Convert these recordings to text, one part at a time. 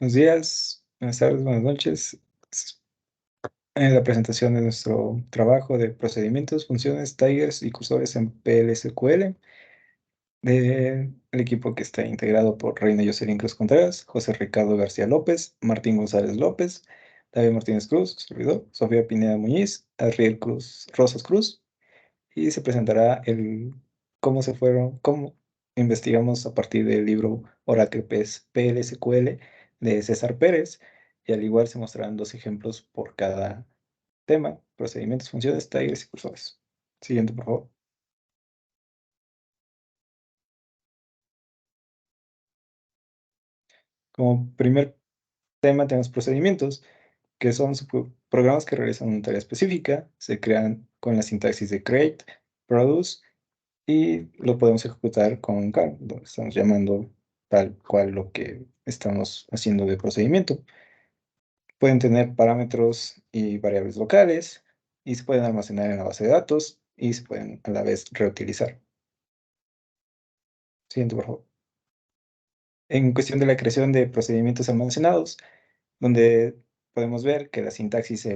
Buenos días, buenas tardes, buenas noches. La presentación de nuestro trabajo de procedimientos, funciones, taggers y cursores en PLSQL del equipo que está integrado por Reina Jocelyn Cruz Contreras, José Ricardo García López, Martín González López, David Martínez Cruz, servidor, Sofía Pineda Muñiz, Ariel Cruz, Rosas Cruz, y se presentará cómo investigamos a partir del libro Oracle PLSQL de César Pérez, y al igual se mostrarán dos ejemplos por cada tema: procedimientos, funciones, taggers y cursores. Siguiente, por favor. Como primer tema tenemos procedimientos, que son programas que realizan una tarea específica, se crean con la sintaxis de create, produce, y lo podemos ejecutar con cal, donde estamos llamando tal cual lo que estamos haciendo de procedimiento. Pueden tener parámetros y variables locales, y se pueden almacenar en la base de datos, y se pueden a la vez reutilizar. Siguiente, por favor. En cuestión de la creación de procedimientos almacenados, donde podemos ver que la sintaxis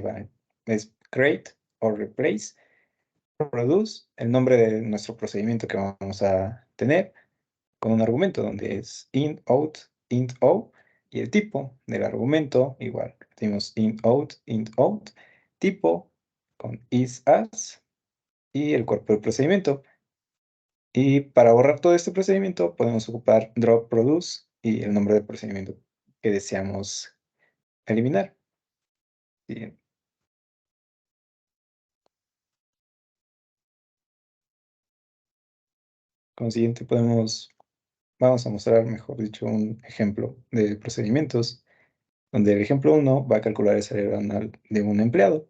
es create o replace, produce, el nombre de nuestro procedimiento que vamos a tener, con un argumento donde es int, out, int, o, y el tipo del argumento, igual, tenemos int, out, tipo con is, as, y el cuerpo del procedimiento. Y para borrar todo este procedimiento, podemos ocupar drop produce y el nombre del procedimiento que deseamos eliminar. Y como siguiente vamos a mostrar, mejor dicho, un ejemplo de procedimientos, donde el ejemplo uno va a calcular el salario anual de un empleado,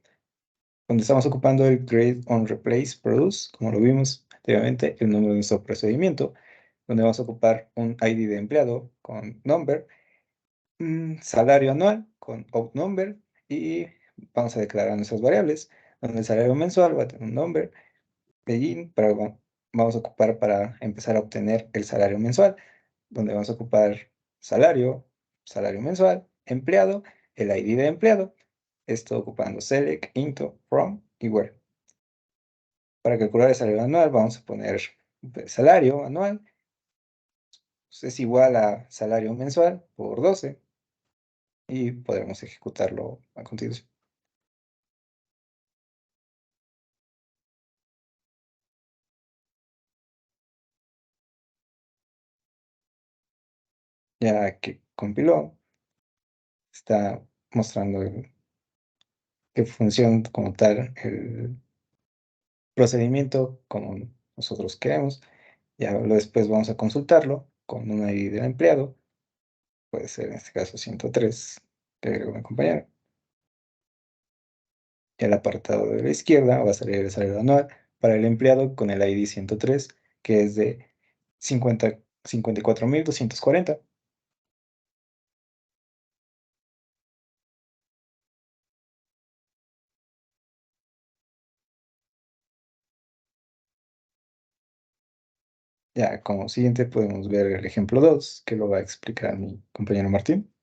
donde estamos ocupando el create on replace produce, como lo vimos anteriormente, el nombre de nuestro procedimiento, donde vamos a ocupar un ID de empleado con number, salario anual con out number, y vamos a declarar nuestras variables, donde el salario mensual va a tener un number, begin, vamos a ocupar para empezar a obtener el salario mensual, donde vamos a ocupar salario, salario mensual, empleado, el ID de empleado, esto ocupando select, into, from y where. Para calcular el salario anual vamos a poner el salario anual, pues, es igual a salario mensual por 12, y podremos ejecutarlo a continuación. Ya que compiló, está mostrando que funciona como tal el procedimiento como nosotros queremos. Ya después vamos a consultarlo con un ID del empleado, puede ser en este caso 103, que agrego una compañera. Y el apartado de la izquierda va a salir el salario anual para el empleado con el ID 103, que es de 54.240. Ya como siguiente podemos ver el ejemplo 2, que lo va a explicar mi compañero Martín.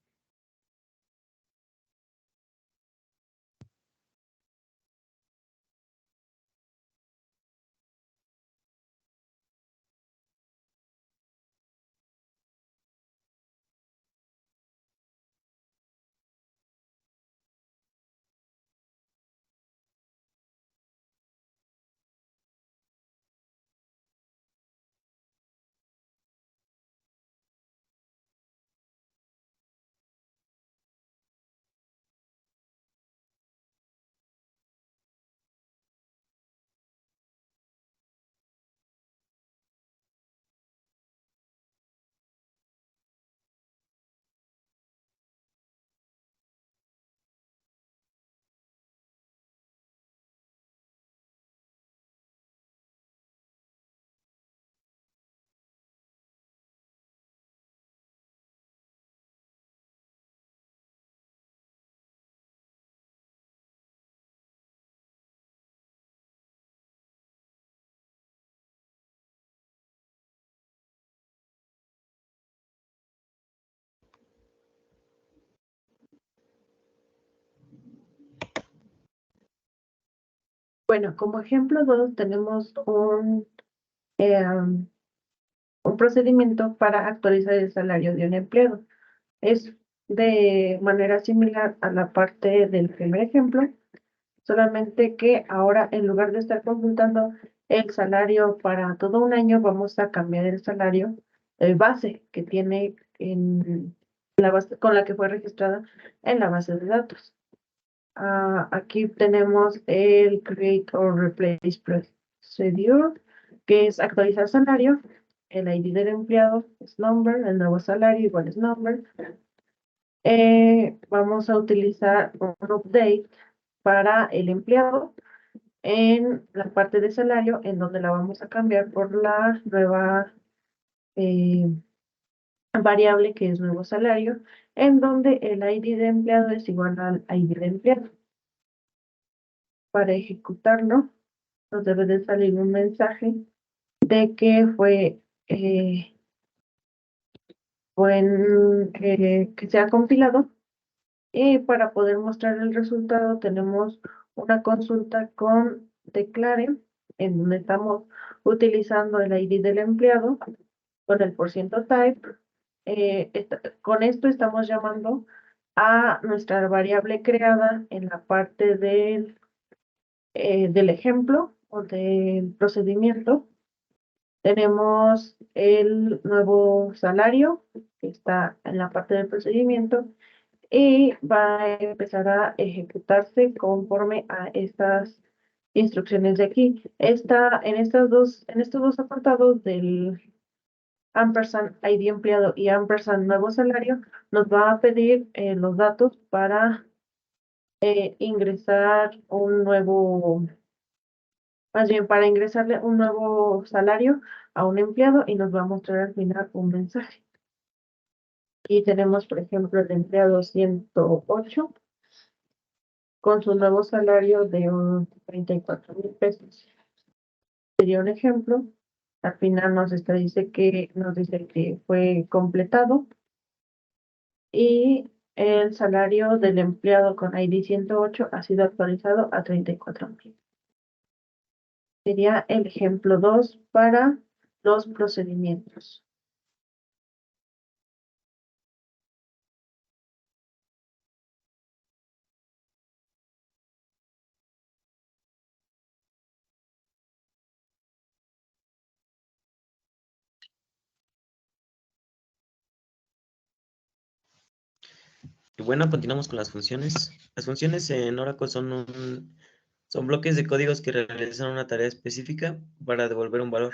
Bueno, como ejemplo 2 tenemos un procedimiento para actualizar el salario de un empleado. Es de manera similar a la parte del primer ejemplo, solamente que ahora en lugar de estar consultando el salario para todo un año, vamos a cambiar el salario base que tiene en la base con la que fue registrada en la base de datos. Aquí tenemos el Create or Replace Procedure, que es actualizar salario. El ID del empleado es number, el nuevo salario igual es number. Vamos a utilizar un update para el empleado en la parte de salario, en donde la vamos a cambiar por la nueva eh, variable que es nuevo salario, en donde el ID de empleado es igual al ID de empleado. Para ejecutarlo, nos debe de salir un mensaje de que eh, que se ha compilado. Y para poder mostrar el resultado tenemos una consulta con declare, en donde estamos utilizando el ID del empleado con el %type. Con esto estamos llamando a nuestra variable creada en la parte del ejemplo o del procedimiento. Tenemos el nuevo salario que está en la parte del procedimiento y va a empezar a ejecutarse conforme a estas instrucciones de aquí. En estos dos apartados del ampersand ID empleado y ampersand nuevo salario, nos va a pedir los datos para ingresar un nuevo, más bien para ingresarle un nuevo salario a un empleado y nos va a mostrar al final un mensaje. Y tenemos, por ejemplo, el empleado 108 con su nuevo salario de 34,000 pesos. Sería un ejemplo. Al final nos dice que fue completado y el salario del empleado con ID 108 ha sido actualizado a 34,000. Sería el ejemplo 2 para los procedimientos. Y bueno, continuamos con las funciones. Las funciones en Oracle son bloques de códigos que realizan una tarea específica para devolver un valor.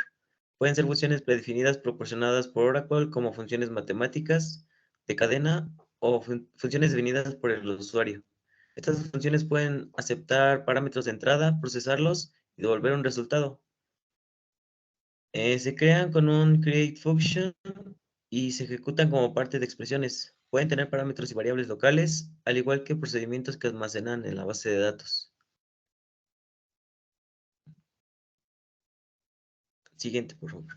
Pueden ser funciones predefinidas proporcionadas por Oracle como funciones matemáticas de cadena o funciones definidas por el usuario. Estas funciones pueden aceptar parámetros de entrada, procesarlos y devolver un resultado. Se crean con un create function y se ejecutan como parte de expresiones. Pueden tener parámetros y variables locales, al igual que procedimientos que almacenan en la base de datos. Siguiente, por favor.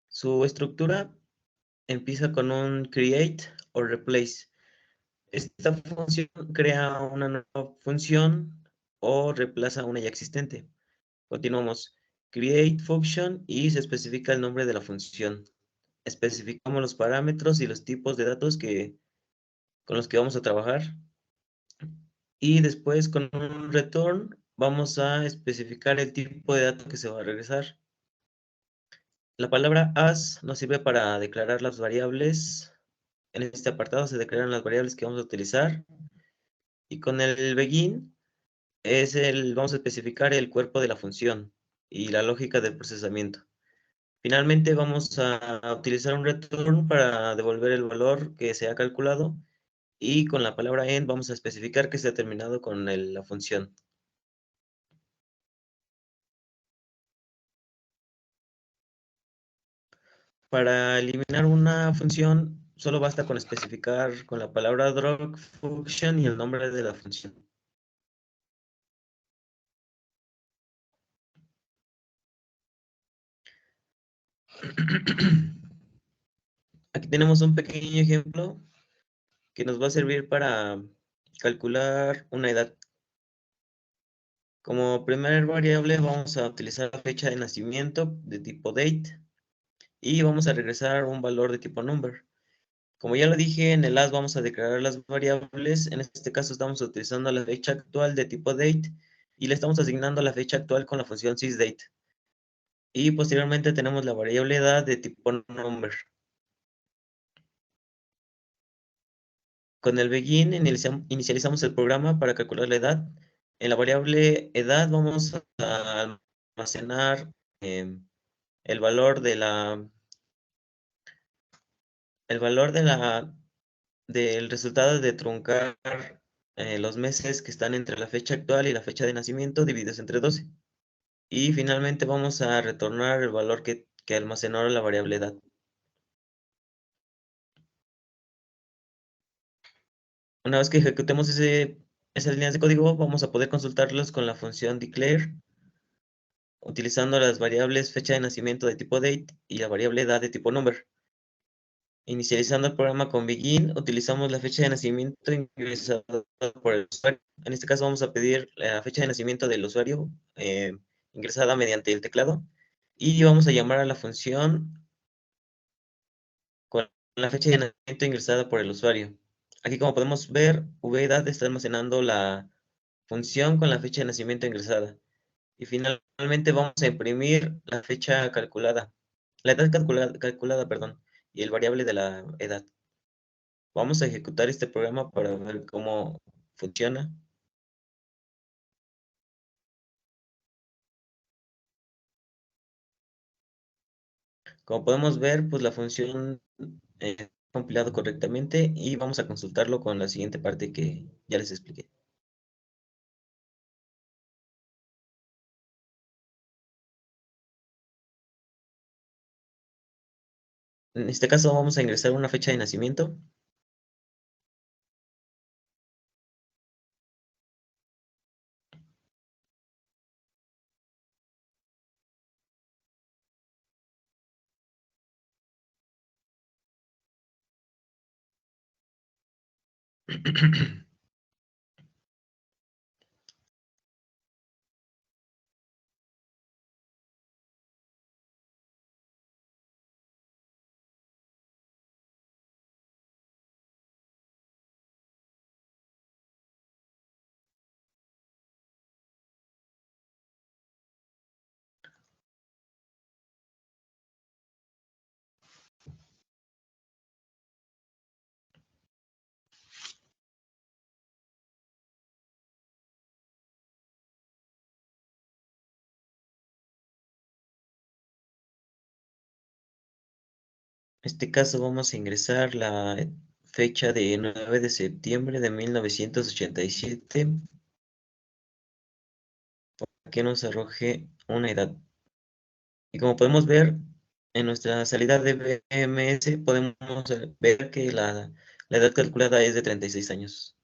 Su estructura empieza con un create o replace. Esta función crea una nueva función o reemplaza una ya existente. Continuamos. Create function y se especifica el nombre de la función. Especificamos los parámetros y los tipos de datos con los que vamos a trabajar. Y después con un return vamos a especificar el tipo de dato que se va a regresar. La palabra as nos sirve para declarar las variables. En este apartado se declaran las variables que vamos a utilizar. Y con el begin vamos a especificar el cuerpo de la función y la lógica del procesamiento. Finalmente vamos a utilizar un return para devolver el valor que se ha calculado. Y con la palabra end vamos a especificar que se ha terminado con la función. Para eliminar una función, solo basta con especificar con la palabra drop function y el nombre de la función. Aquí tenemos un pequeño ejemplo que nos va a servir para calcular una edad. Como primer variable vamos a utilizar la fecha de nacimiento de tipo date y vamos a regresar un valor de tipo number. Como ya lo dije, en el as vamos a declarar las variables. En este caso estamos utilizando la fecha actual de tipo date y le estamos asignando la fecha actual con la función sysdate. Y posteriormente tenemos la variable edad de tipo number. Con el begin inicializamos el programa para calcular la edad. En la variable edad vamos a almacenar el valor de del resultado de truncar los meses que están entre la fecha actual y la fecha de nacimiento divididos entre 12. Y finalmente vamos a retornar el valor que almacenó la variable edad. Una vez que ejecutemos esas líneas de código, vamos a poder consultarlos con la función declare, utilizando las variables fecha de nacimiento de tipo date y la variable edad de tipo number. Inicializando el programa con begin, utilizamos la fecha de nacimiento ingresada por el usuario. En este caso vamos a pedir la fecha de nacimiento del usuario ingresada mediante el teclado y vamos a llamar a la función con la fecha de nacimiento ingresada por el usuario. Aquí, como podemos ver, VEDAT está almacenando la función con la fecha de nacimiento ingresada. Y finalmente vamos a imprimir la fecha calculada, la edad calculada, perdón, y el variable de la edad. Vamos a ejecutar este programa para ver cómo funciona. Como podemos ver, pues la función compilado correctamente y vamos a consultarlo con la siguiente parte que ya les expliqué. En este caso vamos a ingresar una fecha de nacimiento. En este caso vamos a ingresar la fecha de 9 de septiembre de 1987 para que nos arroje una edad. Y como podemos ver, en nuestra salida de BMS podemos ver que la edad calculada es de 36 años.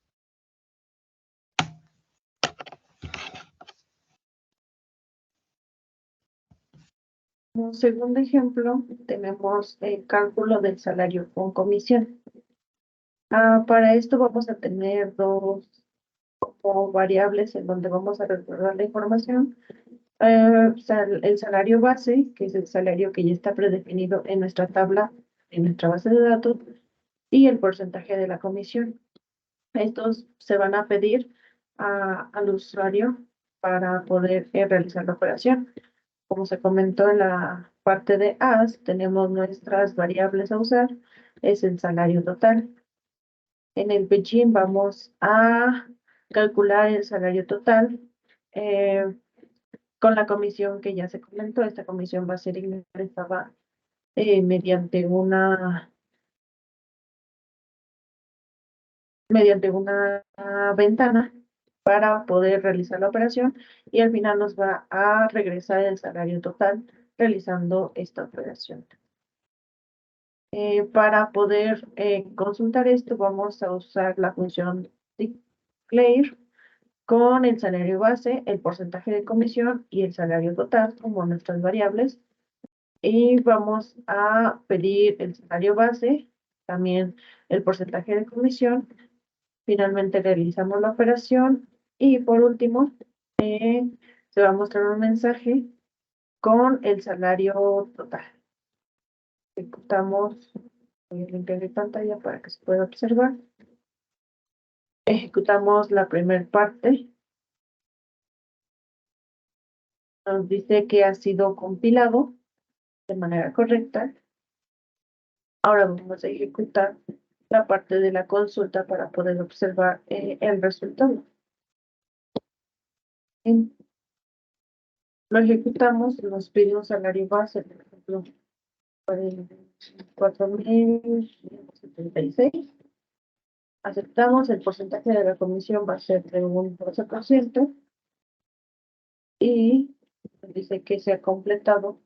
Como segundo ejemplo, tenemos el cálculo del salario con comisión. Para esto vamos a tener dos como variables en donde vamos a recordar la información. El salario base, que es el salario que ya está predefinido en nuestra tabla, en nuestra base de datos, y el porcentaje de la comisión. Estos se van a pedir al usuario para poder realizar la operación. Como se comentó en la parte de as, tenemos nuestras variables a usar, es el salario total. En el begin vamos a calcular el salario total con la comisión que ya se comentó. Esta comisión va a ser ingresada mediante una ventana para poder realizar la operación y al final nos va a regresar el salario total realizando esta operación. Para poder consultar esto, vamos a usar la función declare con el salario base, el porcentaje de comisión y el salario total como nuestras variables. Y vamos a pedir el salario base, también el porcentaje de comisión. Finalmente realizamos la operación y por último se va a mostrar un mensaje con el salario total. Ejecutamos, voy a limpiar mi pantalla para que se pueda observar. Ejecutamos la primera parte. Nos dice que ha sido compilado de manera correcta. Ahora vamos a ejecutar la parte de la consulta para poder observar el resultado. Lo ejecutamos, nos pide un salario base, por ejemplo, 4,176. Aceptamos, el porcentaje de la comisión va a ser de un 12%. Y nos dice que se ha completado.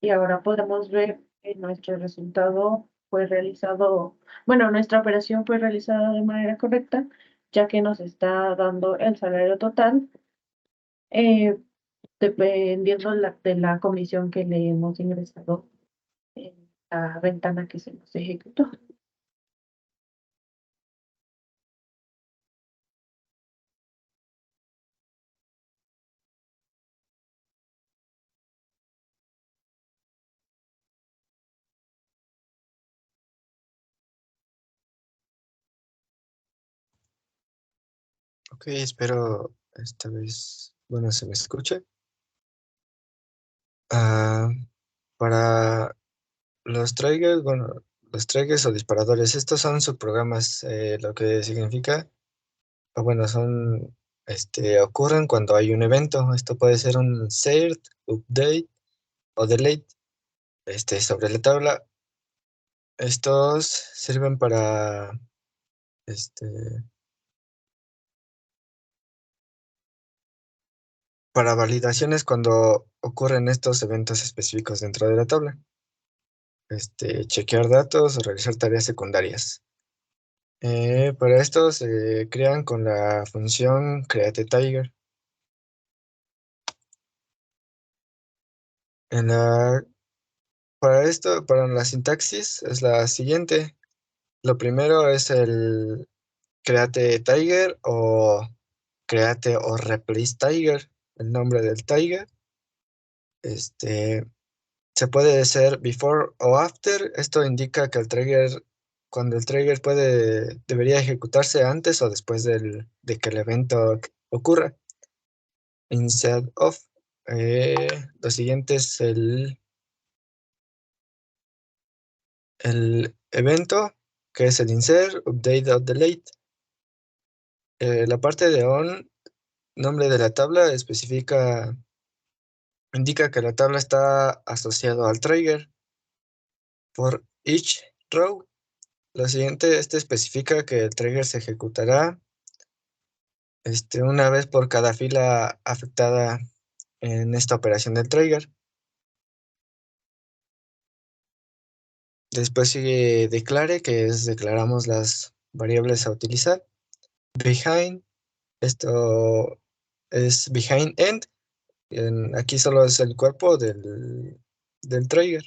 Y ahora podemos ver que nuestro resultado fue realizado, bueno, nuestra operación fue realizada de manera correcta, ya que nos está dando el salario total, dependiendo de la comisión que le hemos ingresado en la ventana que se nos ejecutó. Ok, espero esta vez, bueno, se me escuche. Para los triggers, bueno, los triggers o disparadores, estos son subprogramas, lo que significa, o bueno, son, ocurren cuando hay un evento. Esto puede ser un insert, update o delete, sobre la tabla. Estos sirven este, para validaciones cuando ocurren estos eventos específicos dentro de la tabla. Chequear datos o realizar tareas secundarias. Para esto se crean con la función createTiger. Para la sintaxis es la siguiente. Lo primero es el createTiger o create o replace tiger, el nombre del tiger. Se puede hacer before o after. Esto indica que cuando el trigger debería ejecutarse antes o después de que el evento ocurra. Instead of. Lo siguiente es el evento, que es el insert, update o delete. La parte de on, nombre de la tabla, indica que la tabla está asociado al trigger. For each row, lo siguiente, especifica que el trigger se ejecutará una vez por cada fila afectada en esta operación del trigger. Después sigue declare, que declaramos las variables a utilizar. Behind, esto es behind end. Aquí solo es el cuerpo del trigger.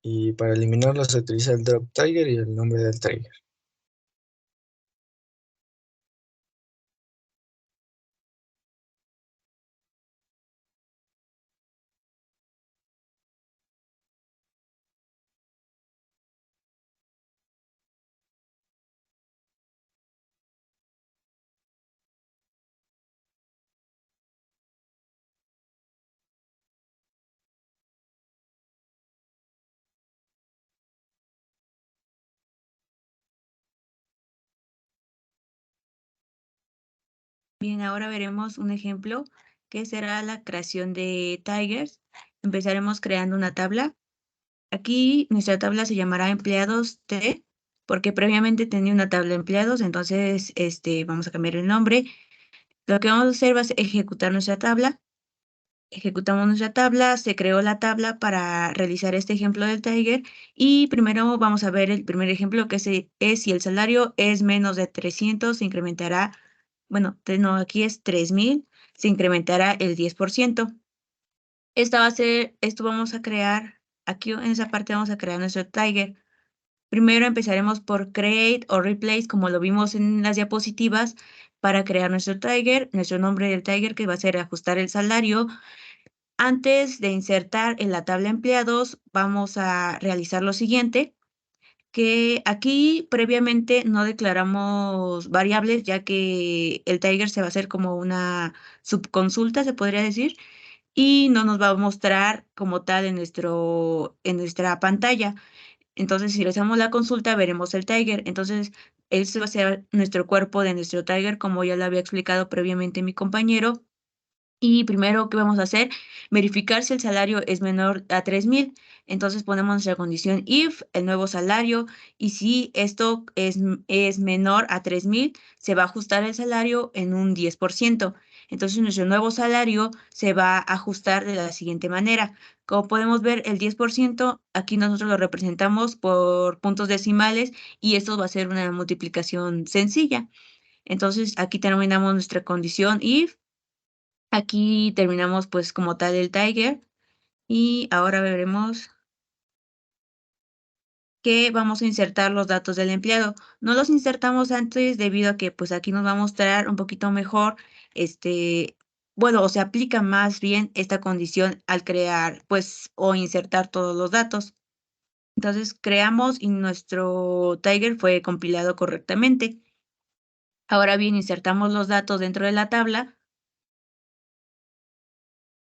Y para eliminarlo se utiliza el drop trigger y el nombre del trigger. Bien, ahora veremos un ejemplo que será la creación de tigers. Empezaremos creando una tabla. Aquí nuestra tabla se llamará empleados T, porque previamente tenía una tabla de empleados, entonces vamos a cambiar el nombre. Lo que vamos a hacer va a ser ejecutar nuestra tabla. Ejecutamos nuestra tabla, se creó la tabla para realizar este ejemplo del tiger y primero vamos a ver el primer ejemplo que es si el salario es menos de 300, se incrementará, bueno, no, aquí es 3,000, se incrementará el 10%. Esto vamos a crear, aquí en esa parte vamos a crear nuestro tiger. Primero empezaremos por create o replace, como lo vimos en las diapositivas, para crear nuestro Tiger, nuestro nombre del Tiger, que va a ser ajustar el salario. Antes de insertar en la tabla empleados, vamos a realizar lo siguiente, que aquí previamente no declaramos variables, ya que el Tiger se va a hacer como una subconsulta, se podría decir, y no nos va a mostrar como tal en nuestra pantalla. Entonces, si realizamos la consulta, veremos el Tiger. Entonces, ese va a ser nuestro cuerpo de nuestro Tiger, como ya lo había explicado previamente mi compañero. Y primero, ¿qué vamos a hacer? Verificar si el salario es menor a 3,000. Entonces ponemos nuestra condición if, el nuevo salario, y si esto es menor a 3,000, se va a ajustar el salario en un 10%. Entonces nuestro nuevo salario se va a ajustar de la siguiente manera. Como podemos ver, el 10%, aquí nosotros lo representamos por puntos decimales y esto va a ser una multiplicación sencilla. Entonces aquí terminamos nuestra condición if. Aquí terminamos pues como tal el Tiger y ahora veremos que vamos a insertar los datos del empleado. No los insertamos antes debido a que pues aquí nos va a mostrar un poquito mejor, bueno, o se aplica más bien esta condición al crear pues o insertar todos los datos. Entonces creamos y nuestro Tiger fue compilado correctamente. Ahora bien, insertamos los datos dentro de la tabla.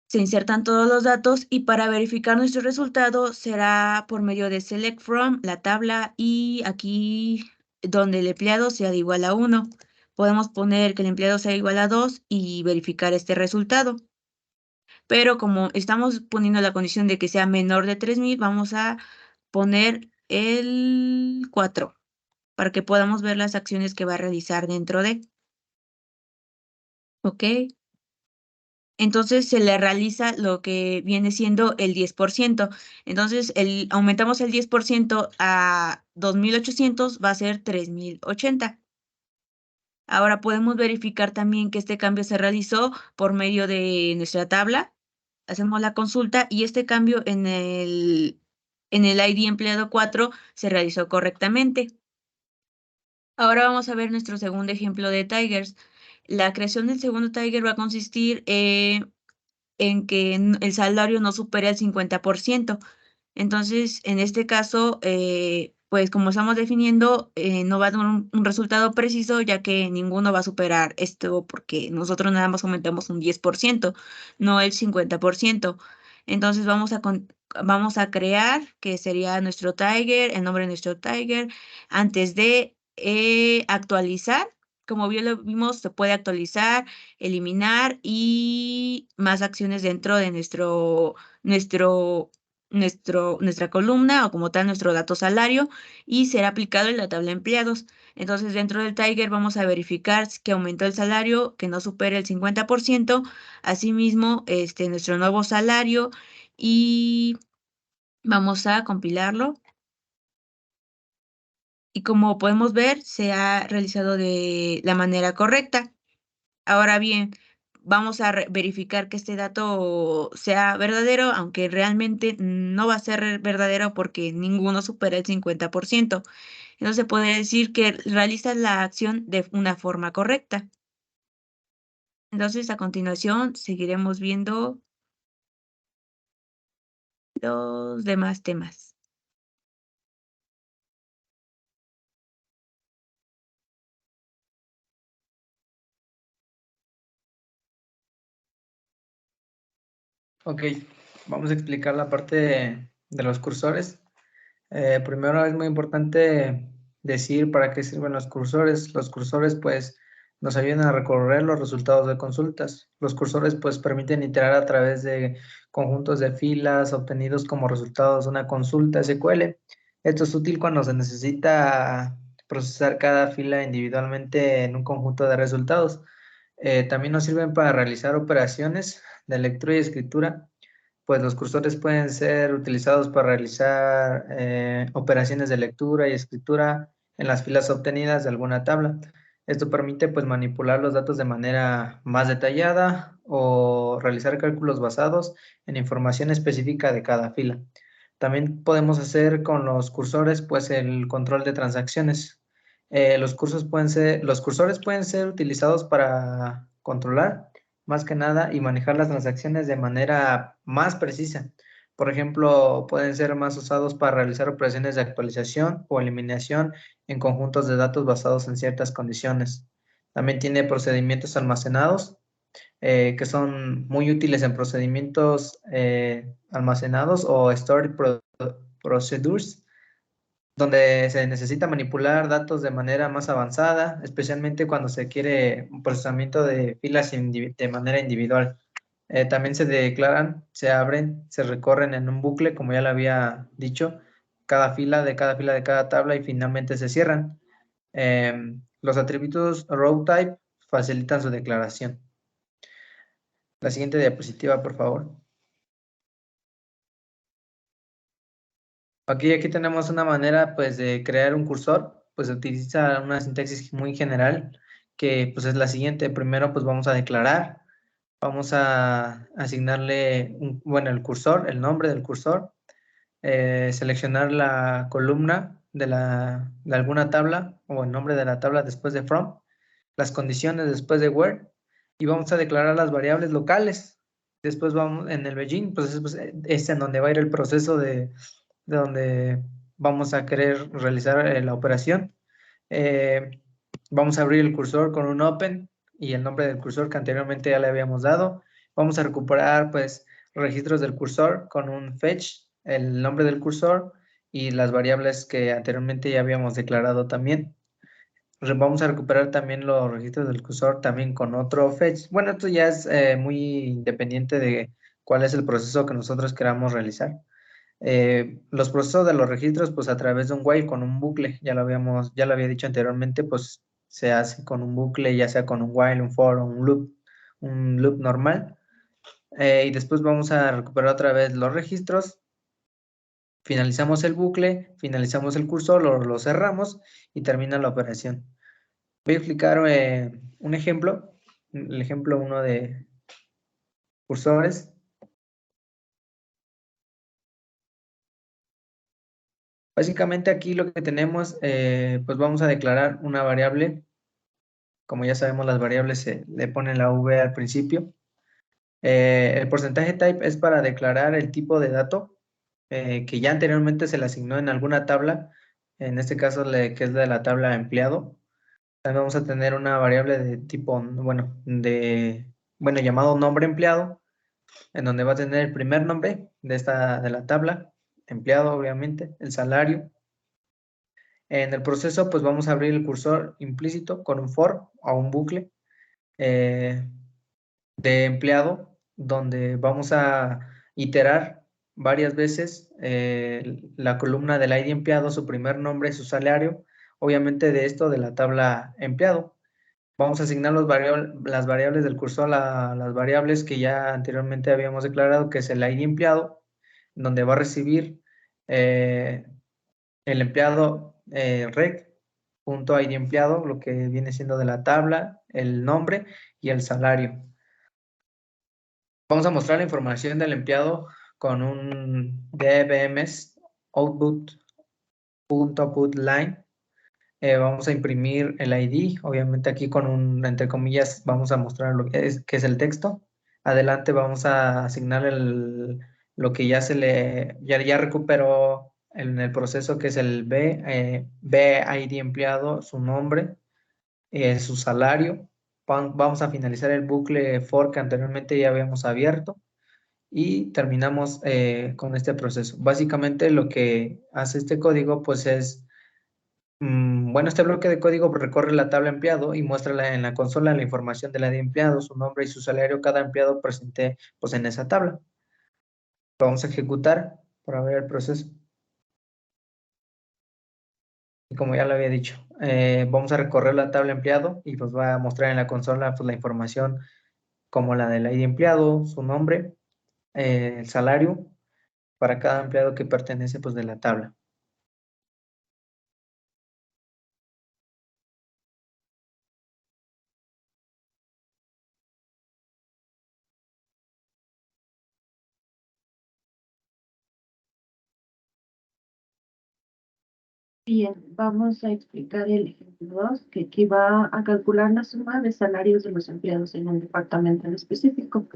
Se insertan todos los datos y para verificar nuestro resultado será por medio de select from, la tabla, y aquí donde el empleado sea de igual a 1. Podemos poner que el empleado sea igual a 2 y verificar este resultado. Pero como estamos poniendo la condición de que sea menor de 3,000, vamos a poner el 4 para que podamos ver las acciones que va a realizar dentro de. ¿Ok? Entonces se le realiza lo que viene siendo el 10%. Entonces aumentamos el 10% a 2,800, va a ser 3,080. Ahora podemos verificar también que este cambio se realizó por medio de nuestra tabla. Hacemos la consulta y este cambio en el ID empleado 4 se realizó correctamente. Ahora vamos a ver nuestro segundo ejemplo de Tigers. La creación del segundo Tiger va a consistir en que el salario no supere el 50%. Entonces, en este caso, pues como estamos definiendo, no va a dar un resultado preciso, ya que ninguno va a superar esto, porque nosotros nada más aumentamos un 10%, no el 50%. Entonces, vamos a crear, que sería nuestro Tiger, el nombre de nuestro Tiger, antes de actualizar. Como bien lo vimos, se puede actualizar, eliminar y más acciones dentro de nuestra columna o como tal nuestro dato salario y será aplicado en la tabla de empleados. Entonces dentro del Tiger vamos a verificar que aumentó el salario, que no supere el 50%, asimismo nuestro nuevo salario y vamos a compilarlo. Y como podemos ver, se ha realizado de la manera correcta. Ahora bien, vamos a verificar que este dato sea verdadero, aunque realmente no va a ser verdadero porque ninguno supera el 50%. Entonces se puede decir que realiza la acción de una forma correcta. Entonces a continuación seguiremos viendo los demás temas. Ok, vamos a explicar la parte de los cursores. Primero es muy importante decir para qué sirven los cursores. Los cursores pues nos ayudan a recorrer los resultados de consultas. Los cursores pues permiten iterar a través de conjuntos de filas obtenidos como resultados de una consulta SQL. Esto es útil cuando se necesita procesar cada fila individualmente en un conjunto de resultados. También nos sirven para realizar operaciones de lectura y escritura, pues los cursores pueden ser utilizados para realizar operaciones de lectura y escritura en las filas obtenidas de alguna tabla. Esto permite pues manipular los datos de manera más detallada o realizar cálculos basados en información específica de cada fila. También podemos hacer con los cursores pues el control de transacciones. Los cursores pueden ser utilizados para controlar más que nada y manejar las transacciones de manera más precisa. Por ejemplo, pueden ser más usados para realizar operaciones de actualización o eliminación en conjuntos de datos basados en ciertas condiciones. También tiene procedimientos almacenados, que son muy útiles en procedimientos almacenados o stored procedures, donde se necesita manipular datos de manera más avanzada, especialmente cuando se quiere un procesamiento de filas de manera individual. También se declaran, se abren, se recorren en un bucle, como ya lo había dicho, cada fila de cada tabla y finalmente se cierran. Los atributos row type facilitan su declaración. La siguiente diapositiva, por favor. Aquí tenemos una manera, pues, de crear un cursor, pues se utiliza una sintaxis muy general, que pues es la siguiente. Primero, pues vamos a declarar, vamos a asignarle, el cursor, el nombre del cursor, seleccionar la columna de alguna tabla o el nombre de la tabla después de from, las condiciones después de where, y vamos a declarar las variables locales. Después vamos en el begin, pues es en donde va a ir el proceso de donde vamos a querer realizar la operación. Vamos a abrir el cursor con un open y el nombre del cursor que anteriormente ya le habíamos dado. Vamos a recuperar pues registros del cursor con un fetch, el nombre del cursor y las variables que anteriormente ya habíamos declarado también. Vamos a recuperar también los registros del cursor también con otro fetch. Bueno, esto ya es muy independiente de cuál es el proceso que nosotros queramos realizar. Los procesos de los registros, pues a través de un while con un bucle, ya lo había dicho anteriormente, pues se hace con un bucle, ya sea con un while, un for o un loop normal. Y después vamos a recuperar otra vez los registros, finalizamos el bucle, finalizamos el cursor, lo cerramos y termina la operación. Voy a explicar un ejemplo, el ejemplo 1 de cursores. Básicamente aquí lo que tenemos, pues vamos a declarar una variable. Como ya sabemos, las variables se le ponen la v al principio. El porcentaje type es para declarar el tipo de dato que ya anteriormente se le asignó en alguna tabla, en este caso que es de la tabla empleado. También vamos a tener una variable de tipo, llamado nombre empleado, en donde va a tener el primer nombre de la tabla, empleado obviamente, el salario. En el proceso, pues vamos a abrir el cursor implícito con un for o un bucle de empleado, donde vamos a iterar varias veces la columna del ID empleado, su primer nombre, su salario, obviamente de esto de la tabla empleado. Vamos a asignar las variables del cursor a las variables que ya anteriormente habíamos declarado, que es el ID empleado, donde va a recibir el empleado rec.id empleado, lo que viene siendo de la tabla, el nombre y el salario. Vamos a mostrar la información del empleado con un dbms output.putLine. Vamos a imprimir el ID, obviamente aquí con entre comillas, vamos a mostrar lo que es el texto. Adelante vamos a asignar lo que ya ya recuperó en el proceso, que es el BID empleado, su nombre, su salario. Vamos a finalizar el bucle for que anteriormente ya habíamos abierto y terminamos con este proceso. Básicamente lo que hace este código pues es, este bloque de código recorre la tabla empleado y muestra en la consola la información de la de empleado, su nombre y su salario, cada empleado presente pues en esa tabla. Lo vamos a ejecutar para ver el proceso. Y como ya lo había dicho, vamos a recorrer la tabla empleado y nos va a mostrar en la consola pues la información como la del ID empleado, su nombre, el salario para cada empleado que pertenece pues de la tabla. Bien, vamos a explicar el ejemplo 2, que aquí va a calcular la suma de salarios de los empleados en un departamento en específico.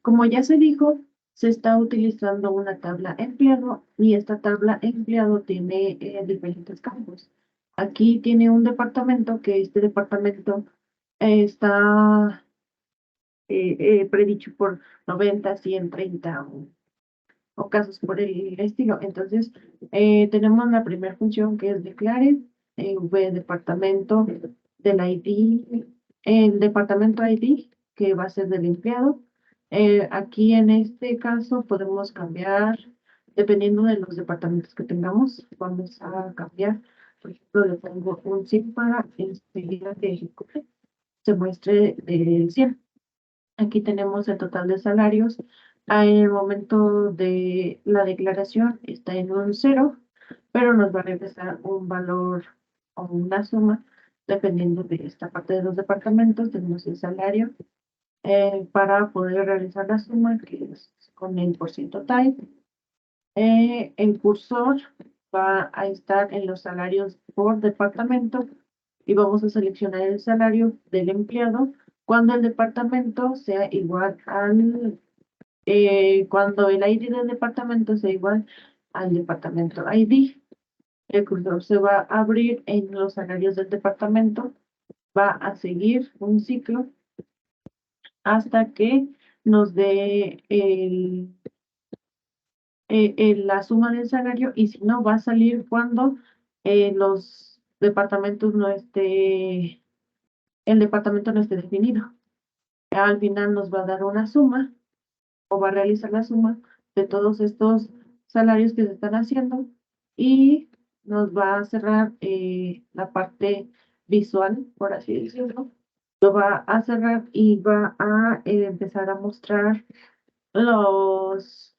Como ya se dijo, se está utilizando una tabla empleado y esta tabla empleado tiene diferentes campos. Aquí tiene un departamento que este departamento está predicho por 90, 100, 30 o casos por el estilo. Entonces, tenemos la primera función que es declare, departamento del ID, el departamento ID, que va a ser del empleado. Aquí en este caso podemos cambiar, dependiendo de los departamentos que tengamos, vamos a cambiar. Por ejemplo, le pongo un 100 para enseguida que ejecute, se muestre el 100. Aquí tenemos el total de salarios. En el momento de la declaración está en un 0, pero nos va a regresar un valor o una suma, dependiendo de esta parte de los departamentos. Tenemos el salario para poder realizar la suma, que es con el % type. El cursor va a estar en los salarios por departamento y vamos a seleccionar el salario del empleado cuando el departamento sea igual al, cuando el ID del departamento sea igual al departamento ID. El cursor se va a abrir en los salarios del departamento, va a seguir un ciclo hasta que nos dé la suma del salario, y si no, va a salir cuando los departamentos no esté, el departamento no esté definido. Al final nos va a dar una suma o va a realizar la suma de todos estos salarios que se están haciendo y nos va a cerrar la parte visual, por así decirlo. Lo va a cerrar y va a empezar a mostrar los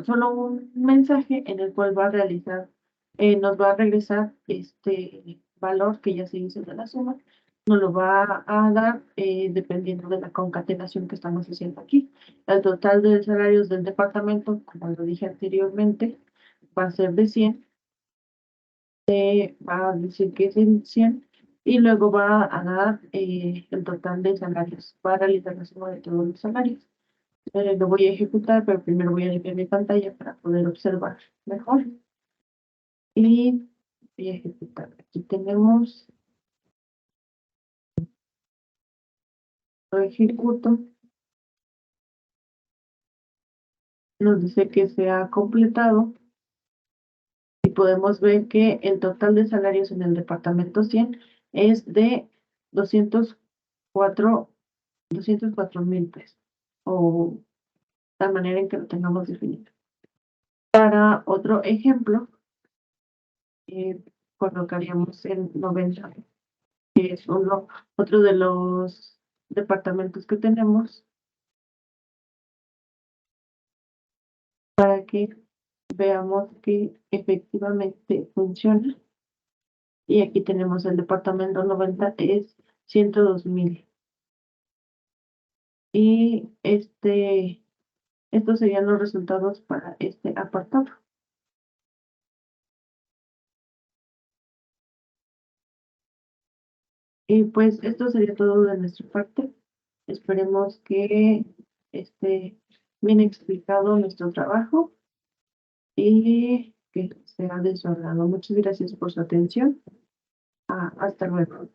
solo un mensaje en el cual va a realizar, nos va a regresar este valor que ya se hizo de la suma, nos lo va a dar dependiendo de la concatenación que estamos haciendo aquí. El total de salarios del departamento, como lo dije anteriormente, va a ser de 100, va a decir que es en 100 y luego va a dar el total de salarios, va a realizar la suma de todos los salarios. Lo voy a ejecutar, pero primero voy a limpiar mi pantalla para poder observar mejor. Y voy a ejecutar. Aquí tenemos, lo ejecuto. Nos dice que se ha completado. Y podemos ver que el total de salarios en el departamento 100 es de 204,000 pesos. O la manera en que lo tengamos definido. Para otro ejemplo, colocaríamos el 90, que es otro de los departamentos que tenemos, para que veamos que efectivamente funciona. Y aquí tenemos el departamento 90, es 102,000. Y estos serían los resultados para este apartado. Y pues esto sería todo de nuestra parte. Esperemos que esté bien explicado nuestro trabajo y que sea de su agrado. Muchas gracias por su atención. Hasta luego.